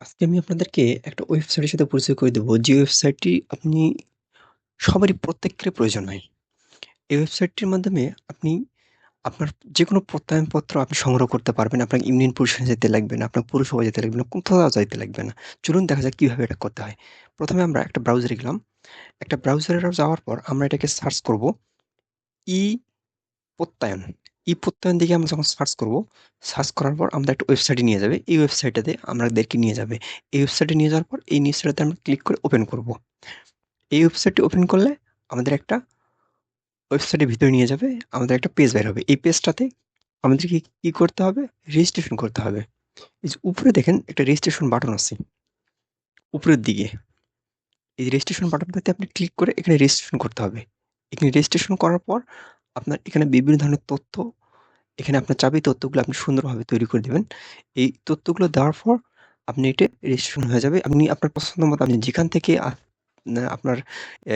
আজকে আমি আপনাদেরকে একটা ওয়েবসাইটের সাথে পরিচয় করে দেব, যে ওয়েবসাইটটি আপনি সবারই প্রত্যেকের প্রয়োজন হয়। এই ওয়েবসাইটটির মাধ্যমে আপনি আপনার যেকোনো প্রত্যয়নপত্র আপনি সংগ্রহ করতে পারবেন। আপনার ইউনিয়ন পরিষদে যেতে লাগবে না, আপনার পৌরসভায় যেতে লাগবে না, কোথাও যাইতে লাগবে না। চলুন দেখা যাক কিভাবে এটা করতে হয়। প্রথমে আমরা একটা ব্রাউজারে গেলাম। একটা ব্রাউজারে যাওয়ার পর আমরা এটাকে সার্চ করব প্রত্যয়ন। প্রত্যয়ন দিকে আমরা যখন সার্চ করব, সার্চ করার পর আমাদের একটা ওয়েবসাইটে নিয়ে যাবে। এই ওয়েবসাইটটাতে আমাদেরকে নিয়ে যাবে। এই ওয়েবসাইটে নিয়ে যাওয়ার পর এই ওয়েবসাইটটাতে আমরা ক্লিক করে ওপেন করব। এই ওয়েবসাইটটি ওপেন করলে আমাদের একটা ওয়েবসাইটের ভিতরে নিয়ে যাবে। আমাদের একটা পেজ বের হবে। এই পেজটাতে আমাদেরকে কি করতে হবে? রেজিস্ট্রেশন করতে হবে। এই যে উপরে দেখেন একটা রেজিস্ট্রেশন বাটন আছে উপরের দিকে। এই রেজিস্ট্রেশন বাটনটাতে আপনি ক্লিক করে এখানে রেজিস্ট্রেশন করতে হবে। এখানে রেজিস্ট্রেশন করার পর আপনার এখানে বিভিন্ন ধরনের তথ্য, এখানে আপনার চাবি তথ্যগুলো আপনি সুন্দরভাবে তৈরি করে দিবেন। এই তথ্যগুলো দেওয়ার পর আপনি এটা রেজিস্ট্রেশন হয়ে যাবে। আপনি আপনার পছন্দ মতো আপনি যেখান থেকে আপনার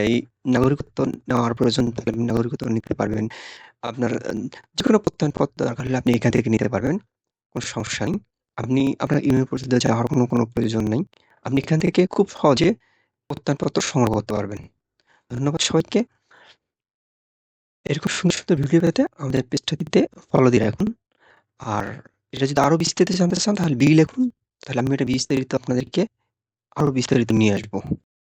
এই নাগরিকত্ব নেওয়ার প্রয়োজন থাকলে আপনি নাগরিকত্ব নিতে পারবেন। আপনার যেকোনো প্রত্যয়নপত্র দরকার হলে আপনি এখান থেকে নিতে পারবেন। কোনো সমস্যা নেই। আপনি আপনার ইউনিয়ন পরিষদে যাওয়ার কোনো প্রয়োজন নেই। আপনি এখান থেকে খুব সহজে প্রত্যয়নপত্র সংগ্রহ করতে পারবেন। ধন্যবাদ সবাইকে। এরকম সুন্দর, সুন্দর ভিডিও পেতে আমাদের পেজটাতে ফলো দিয়ে রাখুন। আর এটা যদি আরো বিস্তারিত জানতে চান তাহলে লিখুন। তাহলে আমি এটা বিস্তারিত আপনাদেরকে আরো বিস্তারিত নিয়ে আসবো।